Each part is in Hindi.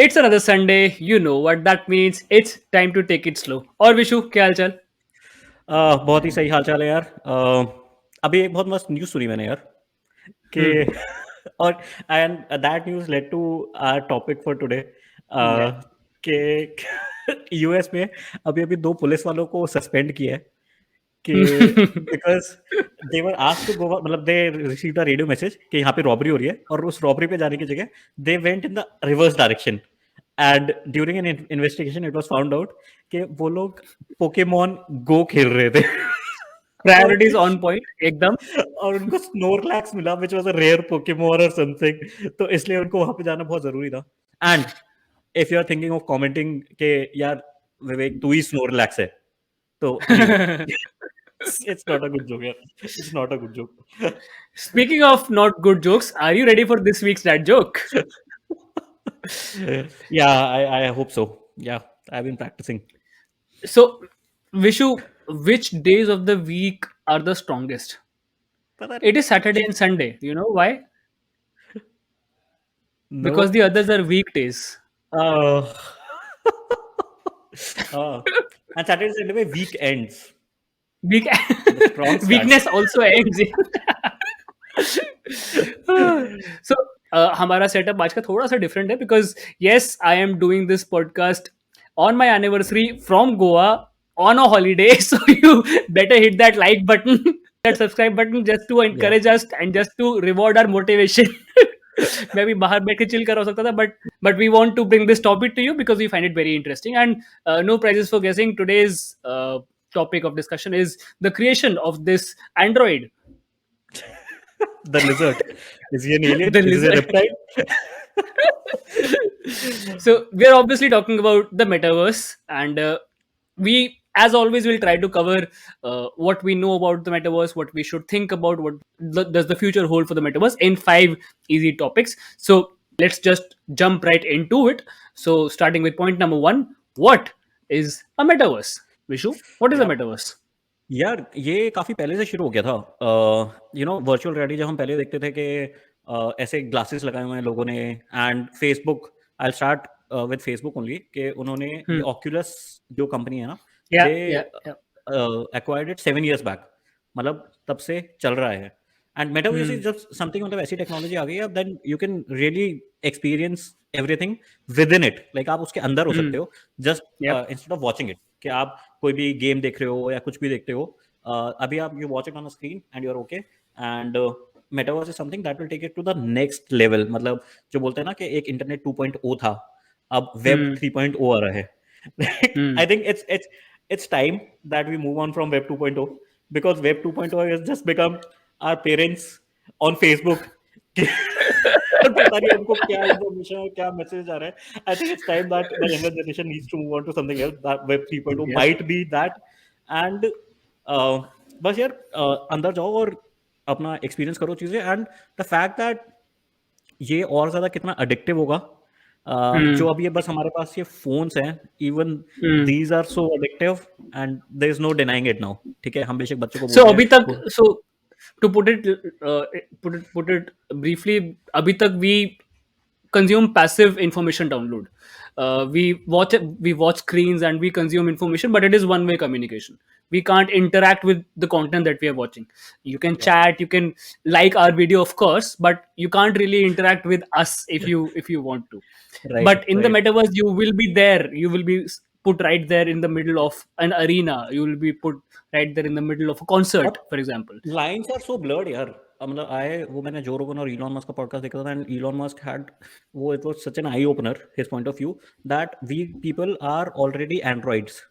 It's another Sunday. You know what that means. It's time to take it slow. और विशु क्या हाल चाल? बहुत ही सही हाल-चाल है यार। अभी एक बहुत मस्त न्यूज़ सुनी मैंने यार कि हम्म और and that news led to our topic for today yeah. कि यूएस में अभी-अभी 2 पुलिस वालों को सस्पेंड किया है कि because they were asked to go मतलब they received a radio message कि यहाँ पे रॉबरी हो रही है और उस रॉबरी पे जाने की जगह they went in the reverse direction and during an investigation it was found out कि वो लोग पोकेमॉन गो खेल रहे थे। और Priorities on point. एकदम. और उनको स्नोरलैक्स मिला which was a rare Pokemon और समथिंग, तो इसलिए उनको वहां पे जाना बहुत जरूरी था। And if you are thinking of commenting के यार विवेक तू ही स्नोरलैक्स है, तो leave it. It's not a good joke यार, it's not a good joke. Speaking of not good jokes, are you ready for this week's dad joke? Yeah, I hope so. Yeah, I've been practicing. So, Vishu, which days of the week are the strongest? पता It is नहीं। Saturday and Sunday. You know why? No. Because the others are weekdays. uh, uh, and Saturday Sunday में week ends. Week The strong weakness starts. also ends. So हमारा सेटअप आज का थोड़ा सा डिफरेंट है because yes I am doing this podcast on my anniversary from Goa on a holiday so you better hit that like button that subscribe button just to Yeah. Encourage us and just to reward our motivation. मैं भी बाहर बैठ के चिल कर सकता था but we want to bring this topic to you because we find it very interesting and no prizes for guessing. Today's topic of discussion is the creation of this android. The lizard. Is he an alien? The Is he a lizard. reptile? So we're obviously talking about the metaverse and we as always will try to cover what we know about the metaverse, what we should think about, what does the future hold for the metaverse in 5 easy topics. So let's just jump right into it. So starting with point number 1, what is a metaverse? Vishu, what is a Yeah. metaverse? यार ये काफी पहले से शुरू हो गया था। वर्चुअल रियलिटी जब हम पहले देखते थे कि ऐसे ग्लासेस लगाए हुए हैं लोगों ने, and Facebook, I start with Facebook only कि उन्होंने ये Hmm. ऑक्यूलस जो कंपनी है ना, Yeah, they yeah, yeah. Acquired it 7 years बैक, मतलब तब से चल रहा है। And metaverse is Hmm. Just something, मतलब ऐसी टेक्नोलॉजी आ गई है then you can really experience everything within it, like आप उसके अंदर हो सकते Hmm. हो just Yep. Instead of watching it, कि आप कोई भी गेम देख रहे हो या कुछ भी देखते हो, अभी आप you watch it on a screen and you are okay. And metaverse is something that will take it to the next level, मतलब जो बोलते हैं ना कि एक इंटरनेट 2.0 था, अब वेब Hmm. 3.0 आ रहा है। Hmm. I think it's time that we move on from web 2.0, because web 2.0 has just become our parents on Facebook. और पता नहीं उनको क्या इन्फॉर्मेशन और क्या मैसेज आ रहा है। I think it's time that the younger generation needs to move on to something else, that web 3.0 Yep. Might be that. And बस यार अंदर जाओ और अपना एक्सपीरियंस करो चीजें, एंड द फैक्ट दैट ये और ज्यादा कितना अडिक्टिव होगा। जो Hmm. अभी ये बस हमारे पास ये फोन्स हैं, even Hmm. These are so addictive and there is no denying it now. ठीक है, हम बेशक बच्चों को So बोलते हैं अभी तक वो- so to put it briefly, अभी तक we consume passive information download. We watch screens and we consume information, but it is one way communication. We can't interact with the content that we are watching. You can Yeah, chat, you can like our video, of course, but you can't really interact with us if you want to. right, But in the right. metaverse, you will be there. You will be put right there in the middle of an arena. You will be put right there in the middle of a concert, और for example. Lines are so blurred यार। मतलब आए वो, मैंने जो रोगन और इलॉन मस्क का पॉडकास्ट देखा था, एंड इलॉन मस्क हैड वो, it was such an eye opener his point of view that we people are already androids.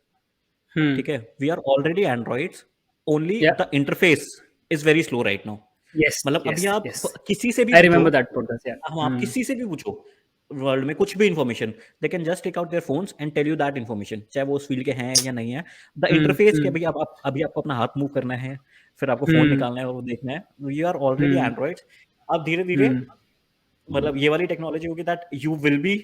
Hmm. ठीक है, we are already androids, only Yeah. The interface is very slow right now. Yes. मतलब अभी Yes. आप Yes. किसी से भी I पूछो, remember that podcast. Yeah. हम आप Hmm. किसी से भी पूछो वर्ल्ड में कुछ भी information, they can just take out their phones and tell you that information, चाहे वो उस फील्ड के हैं या नहीं है। The Hmm. इंटरफेस के Hmm. अभी आप अभी आपको अपना हाथ मूव करना है, फिर आपको फोन Hmm. निकालना है और वो देखना है, you are already Hmm. Androids. अब धीरे धीरे Hmm. मतलब ये वाली टेक्नोलॉजी होगी that you will be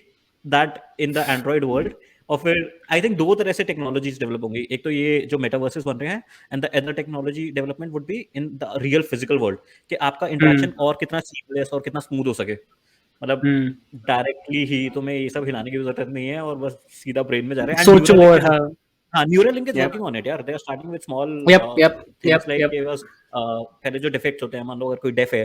that in the android world. और फिर आई थिंक दो तरह से टेक्नोलॉजीज डेवलप होंगी, एक तो ये जो मेटावर्सेस बन रहे हैं, and the other technology development would be in the real physical world, कि आपका Hmm. इंटरेक्शन और कितना सीमलेस और कितना स्मूथ हो सके। मतलब Hmm. डायरेक्टली ही तुम्हें ये सब हिलाने की भी ज़रूरत नहीं है और बस सीधा ब्रेन में जा रहा है, एंड सोचो न्यूरल लिंक और इज़ हाँ. हाँ, Neuralink is Yep. Working on it यार। They are starting with small Yep. Yep. Things Yep. Like Yep. कि बस पहले जो डिफेक्ट्स होते हैं, मान लो अगर कोई डेफ है,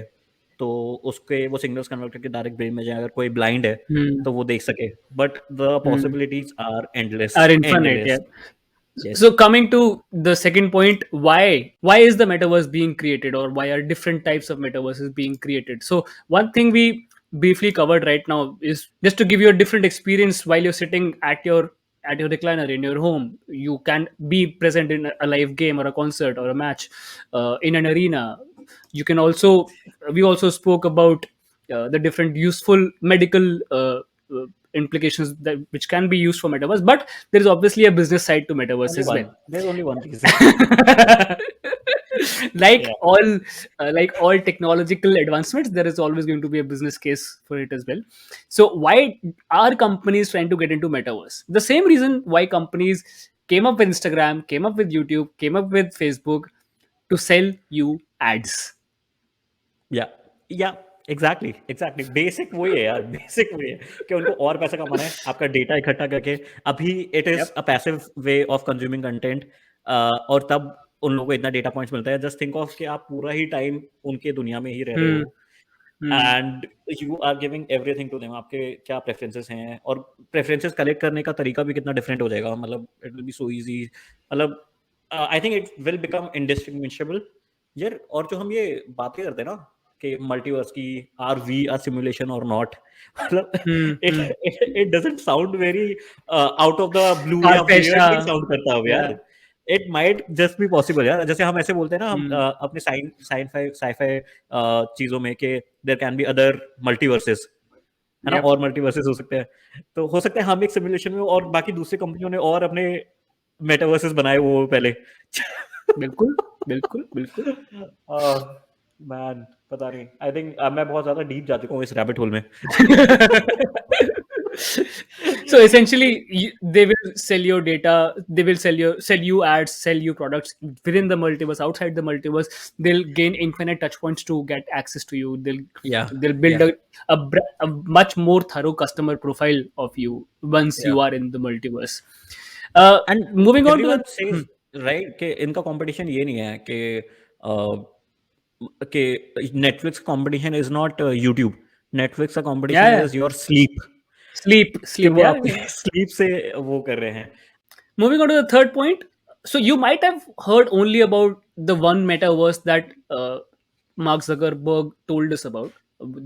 तो उसके वो सिग्नल्स कन्वर्ट करके डायरेक्ट ब्रेन में जाए, अगर कोई ब्लाइंड है, Hmm. तो वो देख सके। But the Hmm. Possibilities are endless, Are infinite. Yeah. Endless. So yes. coming to the second point, why is the metaverse being created, or why are different types of metaverses being created? So one thing we briefly covered right now is just to give you a different experience while you're sitting at your recliner in your home. You can be present in a live game or a concert or a match in an arena. You can also, we also spoke about the different useful medical implications that which can be used for metaverse, but there is obviously a business side to metaverse Only as well. one. There's only one piece. like Yeah. all like all technological advancements, there is always going to be a business case for it as well. So why are companies trying to get into metaverse? The same reason why companies came up with Instagram, came up with YouTube, came up with Facebook, to sell you ads. या या एग्जैक्टली एग्जैक्टली बेसिक वही है यार। बेसिक वही है कि उनको और पैसा कमाना है आपका डेटा इकट्ठा करके। अभी it is Yep. A passive way of consuming content, और तब उन लोगों को इतना डेटा पॉइंट्स मिलता है। जस्ट थिंक ऑफ कि आप पूरा ही टाइम उनके दुनिया में ही रह रहे Hmm. हो, Hmm. And you are giving everything to them. आपके क्या प्रेफरेंसेस हैं, और प्रेफरेंसेस कलेक्ट करने का तरीका भी कितना डिफरेंट हो जाएगा। मतलब it will be so easy. मतलब I think it will become indistinguishable यार। और जो हम ये बातें करते हैं ना कि मल्टीवर्स की, आर वी आर सिमुलेशन और नॉट, मतलब Hmm. It Hmm. It doesn't sound very out of the blue या Far-fetched. वियर्ड नहीं साउंड करता अब Yeah. यार। It might just be possible यार। जैसे हम ऐसे बोलते हैं ना, हम Hmm. अपने साइंफाई चीजों में, कि there can be other multiverses, है ना, Yep. और मल्टीवर्सेस हो सकते हैं। तो हो सकता है हम एक सिमुलेशन में हो और बाकी दूसरी कंपनियों ने और अपने मेटावर्सेस बनाए वो पहले। बिल्कुल, बिल्कुल, बिल्कुल. मैन पता नहीं, आई थिंक मैं बहुत ज्यादा डीप जा चुका हूँ इस रैबिट होल में। So essentially, they will sell your data, they will sell you ads, sell you products within the multiverse. Outside the multiverse, they'll gain infinite touch points to get access to you. या They'll build या a much more thorough customer profile of you once या you are in the multiverse. uh, and Moving on to the everyone says right कि इनका कंपटीशन ये नहीं है कि Netflix competition is not YouTube. Netflix का yeah, competition yeah. Is your sleep, कि Sleep, वो yeah, आपकी yeah. स्लीप से वो कर रहे हैं। Moving on to the third point. So you might have heard only about the one metaverse that Mark Zuckerberg told us about,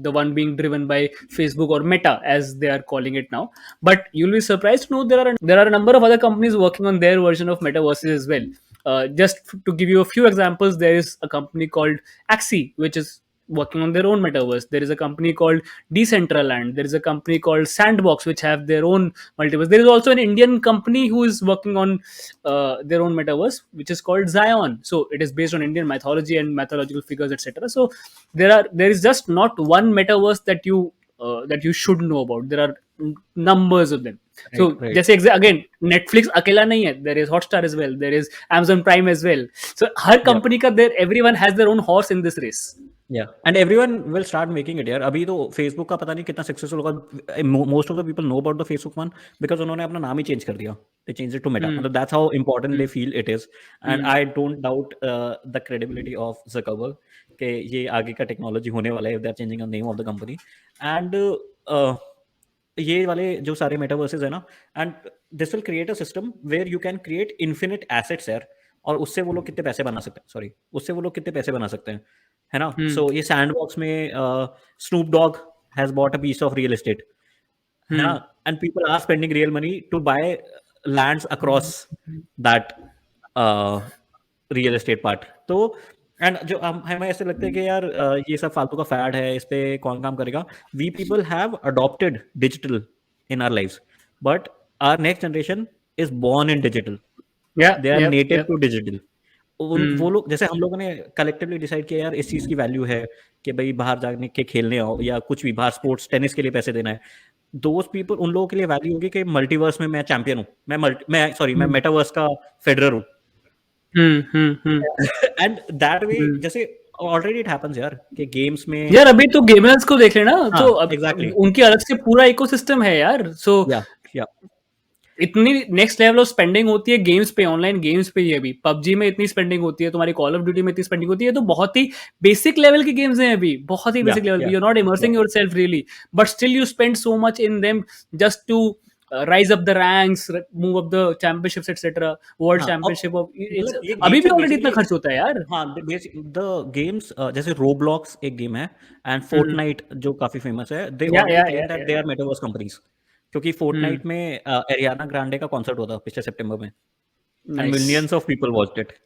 the one being driven by Facebook, or Meta as they are calling it now. But you'll be surprised to know there are a number of other companies working on their version of metaverses as well. To give you a few examples, there is a company called Axie, which is working on their own metaverse. There is a company called Decentraland. There is a company called Sandbox, which have their own multiverse. There is also an Indian company who is working on their own metaverse, which is called Zion. So it is based on Indian mythology and mythological figures, etc. So there is just not one metaverse that you should know about. There are numbers of them. So right right. जैसे again, Netflix अकेला नहीं है. There is Hotstar as well. There is Amazon Prime as well. So हर या company का there everyone has their own horse in this race. या and everyone will start making it यार। अभी तो फेसबुक का पता नहीं कितना सक्सेसफुल होगा। Most of the people know about the Facebook one because उन्होंने अपना नाम ही चेंज कर दिया। They change it to Meta. Hmm. मतलब that's how important they Hmm. Feel it is. And Hmm. I don't doubt the credibility of Zuckerberg कि ये आगे का टेक्नोलॉजी होने वाला है, if they are changing the name of the company. And ये वाले जो सारे मेटावर्सेस है ना, and this will create a system where you can create infinite assets यार। और उससे वो लोग कितने पैसे बना सकते हैं, सॉरी, उससे वो लोग कितने पैसे बना सकते हैं, है ना। Hmm. सो ये सैंडबॉक्स में Snoop Dogg has bought a piece of real estate, है ना, Hmm. And people are spending real money to buy lands across that real estate part. तो एंड जो हमें ऐसे लगता है कि यार ये सब फालतू का फैड है, इस पे कौन काम करेगा। We people have adopted digital in our lives, but our next generation is born in digital. Yeah. They are Yep. नेटिव Yep. To digital. उन वो Hmm. लोग, जैसे हम लोगों ने कलेक्टिवली डिसाइड किया यार इस चीज़ की वैल्यू है कि भाई बाहर जाने के खेलने आओ, या कुछ भी बाहर स्पोर्ट्स टेनिस के लिए पैसे देना है। दोज पीपल, उन लोगों के लिए वैल्यू होगी कि मल्टीवर्स में मैं चैंपियन हूँ, मैं Hmm. मेटावर्स का फेडरर हूँ। Hmm. Hmm. Hmm. And that way, Hmm. जैसे ऑलरेडी इट हैपेंस यार कि गेम्स में यार अभी तो गेमर्स को देख लेना, हाँ, तो अब एग्ज़ैक्टली उनकी अलग से पूरा इकोसिस्टम है यार। सो या या इतनी नेक्स्ट लेवल ऑफ स्पेंडिंग होती है गेम्स पे, ऑनलाइन गेम्स पे। ये भी पबजी में इतनी स्पेंडिंग होती है, तुम्हारी कॉल ऑफ ड्यूटी में इतनी स्पेंडिंग होती है। तो बहुत ही बेसिक लेवल की गेम्स हैं अभी, बहुत ही या बेसिक लेवल या पे। यू आर नॉट या immersing yourself really, but still you spend so much in them just to rise up the ranks, move up the championships, etc. World हाँ, और championship of it's मतलब ये अभी गेम्स भी आर ऑलरेडी इतना बेसिकली खर्च होता है यार। हाँ, द गेम्स जैसे रोब्लॉक्स एक गेम है एंड हम्म, फोर्टनाइट जो काफ़ी फेमस है, दे या ऑलरेडी या क्लेम या दैट या दे आर मेटावर्स कंपनीज़ क्योंकि हम्म, फोर्टनाइट में एरियाना ग्रांडे का कॉन्सर्ट हुआ था पिछले सितंबर में and nice, millions of people watched it.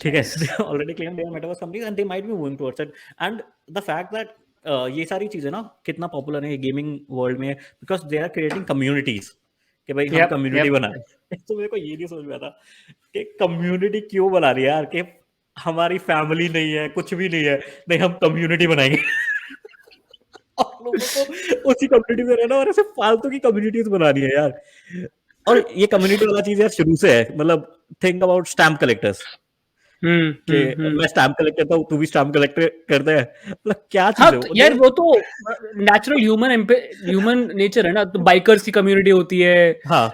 ठीक है? Nice, they already claim they are metaverse companies and they might be moving towards it and the fact that ये सारी चीज़ें ना कितना पॉपुलर है गेमिंग वर्ल्ड में because they are creating communities कि भाई हम यप कम्युनिटी यप, बनाएँ। तो मेरे को ये नहीं समझ में आता कि कम्युनिटी क्यों बना रही है यार कि हमारी फैमिली नहीं है, कुछ भी नहीं है, नहीं हम कम्युनिटी बनाएँगे। और लोगों को उसी कम्युनिटी में रहना और ऐसे फालतू की कम्युनिटीज़ बनानी है यार। और ये कम्युनिटी वाला चीज़ यार शुरू से है मतलब थिंक अबाउट स्टैम्प कलेक्टर्स कि मैं स्टैम्प कलेक्ट करता हूँ, तू भी स्टैम्प कलेक्ट करता है। मतलब क्या हाँ, चीज़ है तो वो यार देयर वो तो नेचुरल ह्यूमन नेचर है ना। तो बाइकर्स की कम्युनिटी होती है, हाँ,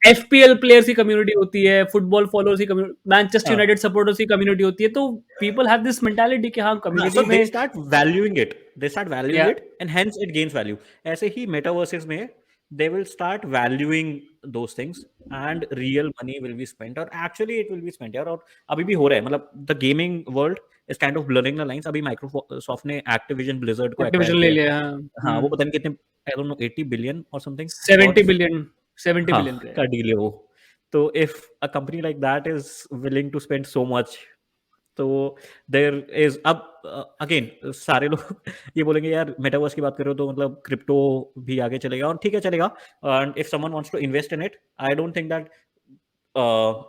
एफपीएल प्लेयर्स की कम्युनिटी होती है, फुटबॉल फॉलोअर्स की कम्युनिटी, मैनचेस्टर हाँ। यूनाइटेड सपोर्टर्स की कम्युनिटी होती है। तो पीपल हैव दिस मेंटालिटी कि हाँ हाँ, so कम्युनिटी they में। start valuing it. They start valuing या it and hence it gains value. ऐसे ही metaverses में they will start valuing those things and real money will be spent or actually it will be spent यार और अभी भी हो रहा है मतलब the gaming world is kind of blurring the lines. अभी Microsoft ने Activision Blizzard को acquire एक्टिविजन ले किया है। लिया, हाँ। हाँ, वो पता नहीं कितने I don't know 80 billion or something और 70 बिलियन, 70 बिलियन हाँ, का है। का डील है वो। तो if a company like that is willing to spend so much तो देयर इज अब अगेन सारे लोग ये बोलेंगे यार मेटावर्स की बात कर रहे हो तो मतलब क्रिप्टो भी आगे चलेगा और ठीक है चलेगा and if someone wants to invest in it I don't think that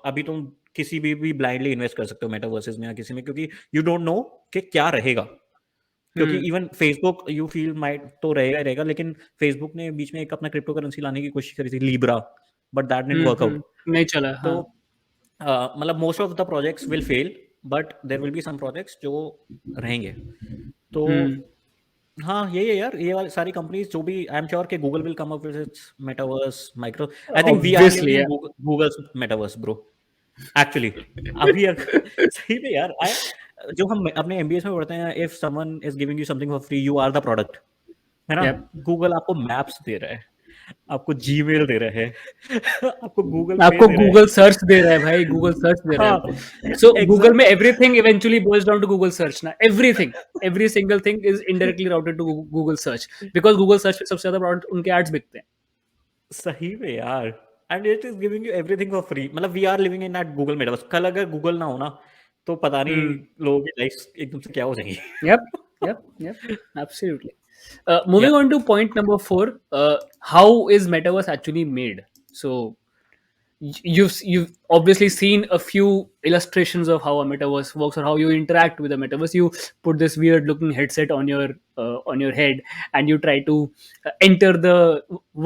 अभी तुम किसी भी ब्लाइंडली इन्वेस्ट कर सकते हो मेटावर्सेस में या किसी में क्योंकि यू डोंट नो कि क्या रहेगा क्योंकि hmm even Facebook you feel might तो रहेगा ही रहेगा लेकिन फेसबुक ने बीच में एक अपना क्रिप्टो करेंसी लाने की कोशिश करी थी Libra but that didn't work out नहीं चला, तो हाँ। मतलब most of the projects will fail but there will be some projects जो रहेंगे तो हम्म हाँ यही है यार ये वाली सारी कंपनीज जो भी आई एम श्योर कि Google will come up with its metaverse micro I think we are obviously living in यार। गूगल्स मेटावर्स ब्रो एक्चुअली अभी सही में यार आई जो हम अपने एमबीएस में पढ़ते हैं if someone is giving you something for free you are the product है ना यप, गूगल आपको मैप्स दे रहा है आपको जीमेल दे रहा है आपको गूगल पे आपको दे रहा गूगल सर्च दे रहा है भाई, गूगल सर्च दे है रहा है हाँ आपको। सो गूगल में exactly everything eventually boils down to Google search ना। Everything, every single thing is indirectly routed to Google search, because Google search पे सबसे ज्यादा प्रोडक्ट उनके एड्स बिकते हैं। सही में यार and it is giving you everything for free मतलब we are living in that Google metaverse कल अगर गूगल ना हो ना तो पता नहीं हम्म लोगों की लाइफ एकदम से क्या हो जाएंगी Yep, yep, absolutely. या Moving on to point number four, how is metaverse actually made? So you've obviously seen a few illustrations of how a metaverse works or how you interact with a metaverse. You put this weird looking headset on your head, and you try to enter the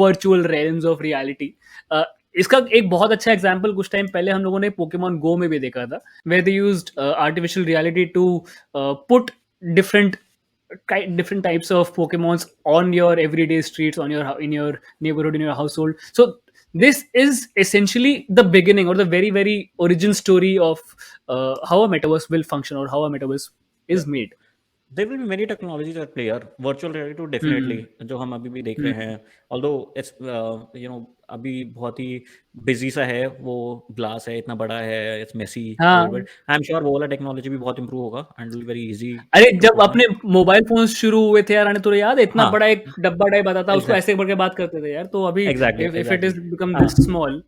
virtual realms of reality. uh, इसका एक बहुत अच्छा एग्जाम्पल कुछ टाइम पहले हम लोगों ने पोकेमॉन गो में भी देखा था, where they used artificial reality to put different different types of pokemons on your everyday streets, on your in your neighborhood, in your household. So this is essentially the beginning or the very origin story of how a metaverse will function or how a metaverse या is made. There will be many technologies at play यार वर्चुअल रियलिटी तो डेफिनेटली Hmm. जो हम अभी भी देख रहे Hmm. हैं ऑल्दो इट्स यू नो अभी बहुत ही बिजी सा है वो ग्लास है इतना बड़ा है इट्स मेसी हाँ, बट आई एम श्योर वो वाला टेक्नोलॉजी भी बहुत इंप्रूव होगा एंड विल वेरी इजी अरे टू जब पुट ऑन अपने मोबाइल फोन शुरू हुए थे यार, आने तो याद है इतना हाँ बड़ा एक डब्बा टाइप आता था, उसको एग्जैक्ट ऐसे करके बात करते थे यार। तो अभी exactly if it exactly is become हाँ दिस स्मॉल।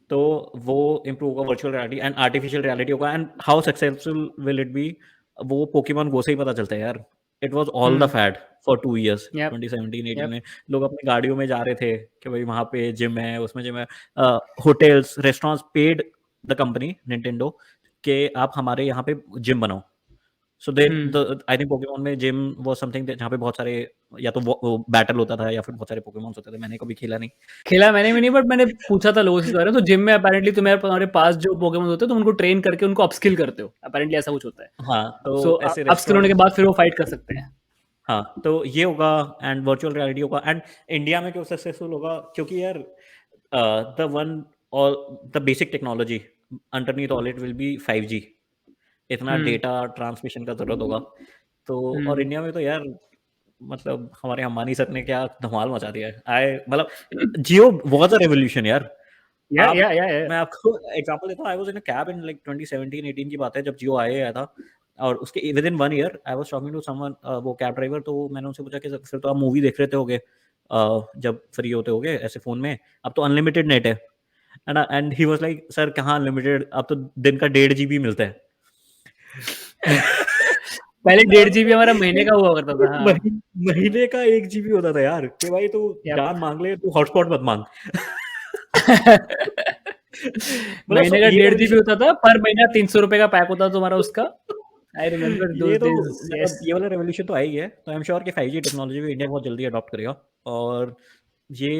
तो वो इम्प्रूव होगा virtual reality and artificial reality होगा and how successful will it be वो पोकेमॉन गो से ही पता चलता है यार it was all the hmm fad for 2 years yep 2017 18 yep में लोग अपनी गाड़ियों में जा रहे थे कि भाई वहां पे जिम है उसमें जिम है hotels restaurants paid the company Nintendo कि आप हमारे यहाँ पे जिम बनाओ सो दे हम्म। द आई थिंक पोकेमॉन में जिम वाज़ समथिंग जहाँ पे बहुत सारे या तो वो बैटल होता था या फिर बहुत सारे पोकेमॉन्स होते थे। मैंने कभी खेला नहीं। खेला मैंने भी नहीं, बट मैंने पूछा था लोगों से इस बारे में, तो जिम में अपेरेंटली तुम्हारे पास जो पोकेमोन होते हैं तुम उनको ट्रेन करके उनको अपस्किल करते हो, अपेरेंटली ऐसा कुछ होता है। हाँ, सो तो ऐसे अपस्किल होने के रेस्टोरेंट्स बाद फिर वो फाइट कर सकते हैं। हाँ, तो ये होगा एंड वर्चुअल रियलिटी होगा एंड इंडिया में क्यों सक्सेसफुल होगा क्योंकि यार द वन और the basic technology underneath all it will B 5G। इतना हम्म। डेटा ट्रांसमिशन का ज़रूरत होगा। तो और हम्म। इंडिया में तो यार मतलब हमारे अंबानी सर ने क्या धमाल मचा दिया है। मतलब जियो वाज़ अ रेवोल्यूशन यार। आप या। मैं आपको एग्ज़ाम्पल देता हूँ। I was in a cab in like 2017-18 की बात है जब जियो आया था और उसके within 1 year I was talking to someone वो कैब ड्राइवर। तो मैंने उनसे पूछा कि सर फिर तो आप मूवी देख रहे थे होगे जब फ्री होते होगे ऐसे फ़ोन में, अब तो अनलिमिटेड नेट है। And he was like sir कहाँ अनलिमिटेड, अब तो दिन का 1.5 जीबी मिलता है। पहले अब 1.5 GB हमारा महीने का हुआ करता था, हाँ। महीने का 1 जीबी होता था यार कि भाई तू यप। जान माँग ले, तू हॉटस्पॉट मत माँग। मतलब महीने का ये 1.5 GB रेवोल्यूशन होता था, पर महीना 300 रुपए का पैक होता था तुम्हारा उसका। आई रिमेम्बर ये दोज तो डेज, मतलब यस। ये वाला रेवोल्यूशन तो आ ही गया है। तो आई एम श्योर कि 5G टेक्नोलॉजी भी इंडिया बहुत जल्दी अडॉप्ट करेगा और ये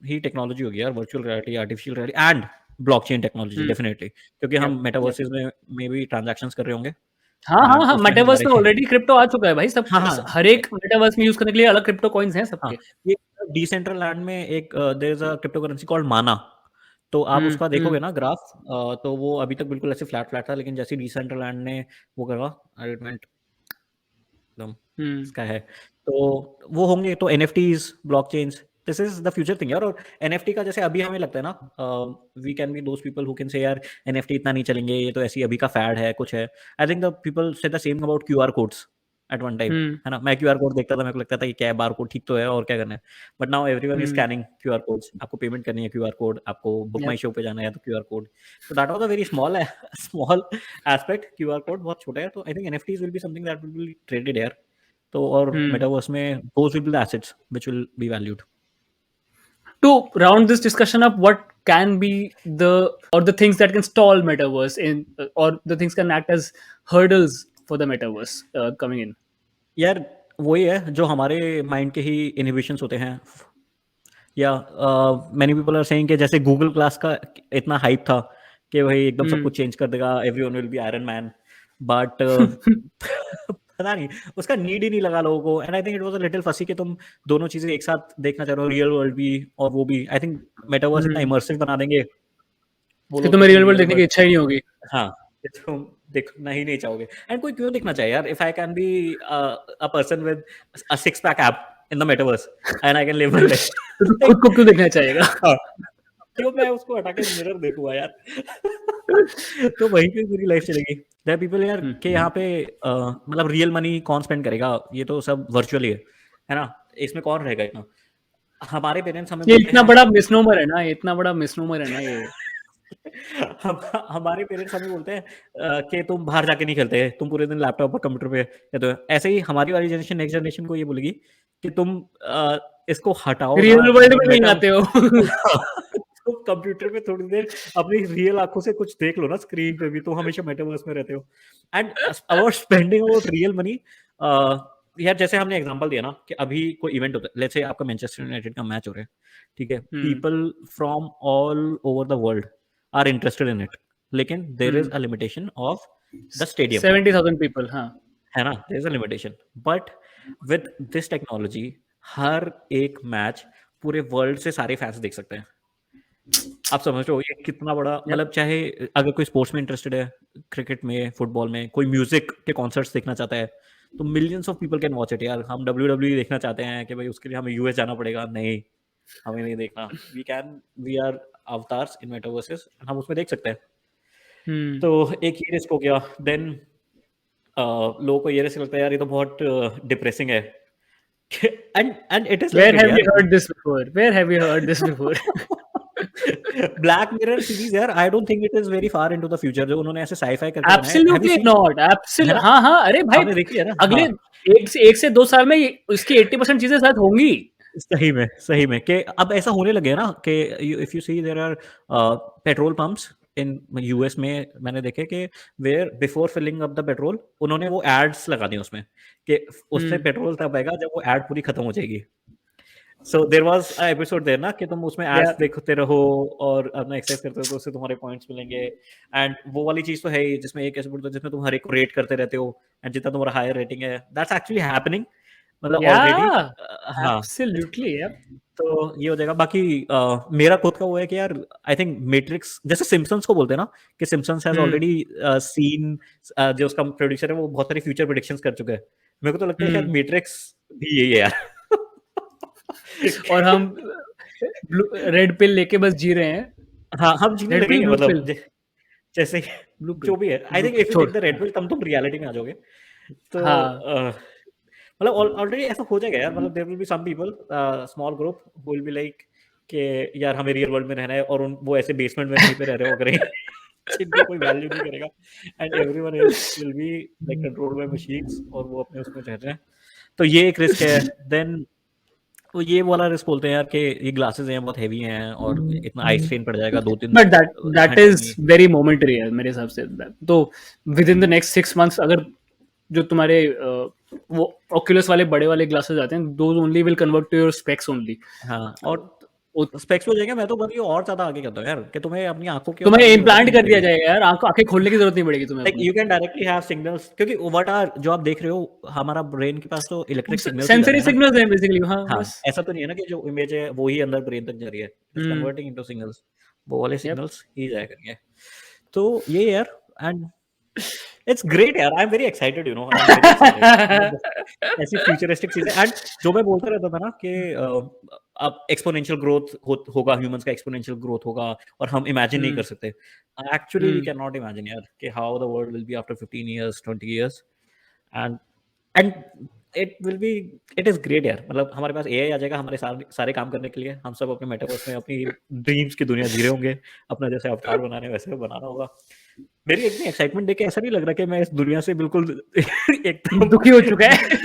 ही टेक्नोलॉजी होगी यार virtual reality, artificial reality and blockchain technology hmm. Definitely क्योंकि हम यप। यप। मेटावर्सेस में भी ट्रांजैक्शंस कर रहे होंगे हाँ हाँ एंड हाँ, उसमें मेटावर्स हमारे में ऑलरेडी क्रिप्टो आ चुका है भाई। सब हाँ, हाँ। हर एक मेटावर्स में यूज करने के लिए अलग क्रिप्टो कॉइन्स हैं हाँ, सबके। ये डिसेंट्रल लैंड में एक there is a cryptocurrency called Mana. तो आप उसका देखोगे हम्म। ना ग्राफ तो वो अभी तक बिल्कुल ऐसे फ्लैट था लेकिन जैसे ही डिसेंट्रल लैंड ने वो करा आई मेंट एकदम हम्म। इसका है। तो वो होंगे तो NFTs blockchains this is the future thing यार। और एनएफटी का जैसे अभी हमें लगता है ना we can be those people who can say यार एनएफटी इतना नहीं चलेंगे, ये तो ऐसी अभी का फैड है कुछ है। I think the people say the same about QR codes at one time, hmm. है ना। मैं क्यूआर कोड देखता था मेरे को लगता था कि क्या है बार कोड ठीक तो है और क्या करना है। But now everyone is hmm. Scanning QR codes. आपको पेमेंट करनी है क्यूआर कोड, आपको बुक माई यप। शो पे जाना है तो क्यूआर कोड। तो that was a very small small aspect. QR code बहुत छोटा है। तो I think NFTs will be something that will be traded यार। तो और हम्म। मेटावर्स में those will be the assets which will be valued. To round this discussion up, what can be the or the things that can stall metaverse in, or the things can act as hurdles for the metaverse coming in? यार वही है जो हमारे माइंड के ही इनहिबिशंस होते हैं। या मैनी पीपल आर सेइंग कि जैसे गूगल क्लास का इतना हाइप था कि भाई एकदम सब Hmm. कुछ चेंज कर देगा, everyone will be iron man. But पता नहीं उसका नीड ही नहीं लगा लोगों को। And I think it was a little फसी कि तुम दोनों चीजें एक साथ देखना चाह रहे हो, रियल वर्ल्ड भी और वो भी। आई थिंक मेटावर्स इतना Hmm. इमर्सिव बना देंगे वो कि लोग कि तुम्हें तुम रियल वर्ल्ड रियल देखने की वर्ल्ड इच्छा ही नहीं होगी। हाँ, कि तुम देखना ही नहीं चाहोगे। एंड कोई क्यों देखना चाहे यार। If I can be a person with a six pack abs in the metaverse and I can live my life तो तुम खुद लाइक को क्यों देखना चाहेगा? हाँ, क्यों मैं उसको हटा के मिरर देखूंगा यार। तो वहीं पे पूरी लाइफ चलेगी। देयर पीपल यार के यहाँ पे मतलब रियल मनी कौन स्पेंड करेगा, ये तो सब वर्चुअली है ना। इसमें कौन रहेगा इतना। हमारे पेरेंट्स हमें ये बोलते इतना हैं बड़ा मिसनोमर है ना, ये इतना बड़ा मिसनोमर है ना ये। हमारे पेरेंट्स हमें बोलते हैं कि तुम बाहर जाके नहीं खेलते, तुम पूरे दिन लैपटॉप और कंप्यूटर पे रहते हो। ऐसे ही हमारी वाली जनरेशन नेक्स्ट जनरेशन को ये बोलेगी कि तुम इसको हटाओ ना, रियल वर्ल्ड में नहीं मेटा आते हो। तुम कंप्यूटर पे थोड़ी देर अपनी रियल आंखों से कुछ देख लो ना स्क्रीन पे भी, तुम हमेशा मेटावर्स में रहते हो। And about spending about real money यार जैसे हमने एग्जांपल दिया ना कि अभी कोई इवेंट होता है, लेट्स से आपका मैनचेस्टर यूनाइटेड का मैच हो रहा है, ठीक है। हम्म। People from all over the world are interested in it, लेकिन there is hmm. A limitation of the stadium, 70,000 people, हाँ। है ना। There is a limitation. But with this technology हर एक मैच पूरे वर्ल्ड से सारे फैंस देख सकते हैं। आप समझ रहे हो ये कितना बड़ा Yep. मतलब। चाहे अगर कोई स्पोर्ट्स में इंटरेस्टेड है, क्रिकेट में, फुटबॉल में, कोई म्यूजिक के कॉन्सर्ट्स देखना चाहता है, तो millions of people can watch it यार। हम WWE देखना चाहते हैं कि भाई उसके लिए हमें यूएस जाना पड़ेगा, नहीं हमें नहीं देखना। We are avatars in metaverses, हम उसमें देख सकते हैं। हम्म। तो एक ये रिस्क हो गया। देन लोगों को ये रिस्क लगता है यार ये तो बहुत डिप्रेसिंग है। And it is like Where it have you यार। heard this before? Where have you heard this before? Black mirror series यार I don't think it is very far into the future जो उन्होंने ऐसे साई-फाई करके बनाया है। Have you absolutely seen, not, है एब्सोल्यूट, ना? हाँ हाँ, अरे भाई, आपने देखी है ना? अगले हाँ, 1 से 2 साल में इसकी 80% चीजें शायद होंगी। सही में कि अब ऐसा होने लगे है ना कि if you see there are petrol pumps in US में मैंने देखे कि where before filling up the petrol उन्होंने वो एड्स लगा दिए उसमें कि उससे Hmm. पेट्रोल तब आएगा जब वो एड पूरी खत्म हो जाएगी। So there was a episode there ना कि तुम उसमें एड्स Yeah. देखते रहो और अपना एक्सरसाइज करते हो तो उससे तुम्हारे पॉइंट्स मिलेंगे। एंड वो वाली चीज तो है ही जिसमें एक एपिसोड जिसमें तुम हर एक को रेट करते रहते हो एंड जितना तुम्हारा हायर रेटिंग है दैट्स एक्चुअली हैपनिंग मतलब ऑलरेडी। Yeah. हाँ Absolutely. Yep. तो ये हो जाएगा बाकी मेरा खुद का वो है कि यार आई थिंक मैट्रिक्स जैसे सिम्पसन्स को बोलते हैं ना कि Simpsons has Hmm. Already seen जो उसका प्रोड्यूसर है वो बहुत सारी फ्यूचर प्रेडिक्शंस कर चुका है। मेरे को तो लगता है शायद Hmm. मैट्रिक्स भी यही है यार। और हम ब्लू रेड पिल लेके बस जी रहे हैं। हाँ, हम जीने रेड पिल, लगेंगे ब्लू मतलब पिल, जैसे ब्लू जो पिल, भी है I blue think pill if you छोड़। टेक द रेड पिल तब तुम रियलिटी में आ जाओगे। तो हाँ। मतलब ऑलरेडी ऐसा हो जाएगा यार मतलब there will be some people small group who will be like कि यार हमें रियल वर्ल्ड में रहना है और वो ऐसे बेसमेंट में कहीं पे रह रहे हो करें जिनकी कोई वैल्यू नहीं करेगा and everyone else will be like controlled by machines और वो अपने उसमें रह रहे हैं। तो ये एक रिस्क है। देन तो ये वाला रिस्क बोलते हैं यार कि ये ग्लासेस हैं बहुत हैवी हैं और इतना आई स्ट्रेन पड़ जाएगा 2-3 बट दैट घंटे इज नहीं। वेरी मोमेंटरी है मेरे हिसाब से। तो with in the next 6 months अगर जो तुम्हारे वो ऑक्यूलस वाले बड़े वाले ग्लासेस आते हैं, those only will convert to your specs only. हाँ और स्पेक्स हो जाएगा। मैं तो बल्कि और ज्यादा आगे कहता हूँ यार कि तुम्हें अपनी आंखों की और तुम्हें कानों की जरूरत ही इम्प्लांट नहीं कर दिया पड़ेगी। जाएगा यार, आंखें खोलने की जरूरत नहीं पड़ेगी तुम्हें लाइक अपनी। You can directly have signals क्योंकि व्हाट आर जो आप देख रहे हो हमारा ब्रेन के पास तो इलेक्ट्रिक सिग्नल्स ही जा रहे सेंसरी हैं ना। सिग्नल्स हैं बेसिकली, हाँ हाँ बस। ऐसा तो नहीं है ना कि जो इमेज है वो ही अंदर ब्रेन तक जा रही है it is hmm. Converting into signals. वो वाले यप। सिग्नल्स ही जाया करेंगे। तो ये यार एंड इट्स ग्रेट यार I am very excited you know I am very excited मतलब ऐसी फ्यूचरिस्टिक चीजें एंड जो मैं बोलता रहता था ना कि अब एक्सपोनेंशियल ग्रोथ होगा ह्यूमंस का एक्सपोनेंशियल ग्रोथ होगा और हम इमेजिन नहीं कर हम्म। सकते। Actually we hmm. Can not imagine यार कि how the world will be after 15 years 20 years and and it will be it is great यार मतलब हमारे पास एआई आ जाएगा हमारे सारे सारे काम करने के लिए। हम सब अपने मेटावर्स में अपनी ड्रीम्स की दुनिया जी रहे होंगे अपना जैसे अवतार बनाने वैसे बनाना होगा। मेरी इतनी एक्साइटमेंट देख के ऐसा नहीं लग रहा कि मैं इस दुनिया से बिल्कुल एकदम दुखी हो चुका है।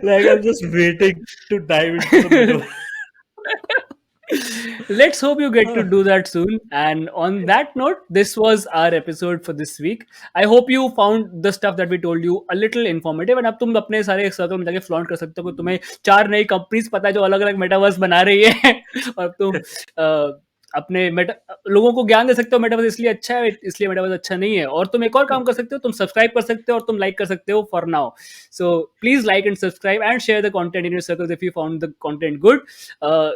like I'm just waiting to dive into the metaverse. Let's hope you get to do that soon. And on that note, this was our episode for this week. I hope you found the stuff that we told you a little informative. And अब तुम अपने सारे सर्कल में जाके फ्लॉन्ट कर सकते हो कि तुम्हें 4 नई कंपनीज पता है जो अलग अलग मेटावर्स बना रही है। और तुम अपने मेटा लोगों को ज्ञान दे सकते हो मेटावर्स इसलिए अच्छा है, इसलिए मेटावर्स अच्छा नहीं है। और तुम एक और काम कर सकते हो, तुम सब्सक्राइब कर सकते हो और तुम लाइक कर सकते हो for now. So please like and subscribe and share the content in your circles if you found the content good.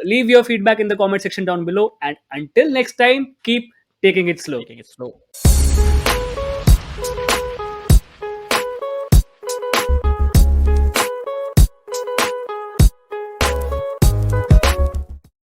Leave your feedback in the comment section down below. And until next time, keep taking it slow. Taking it slow.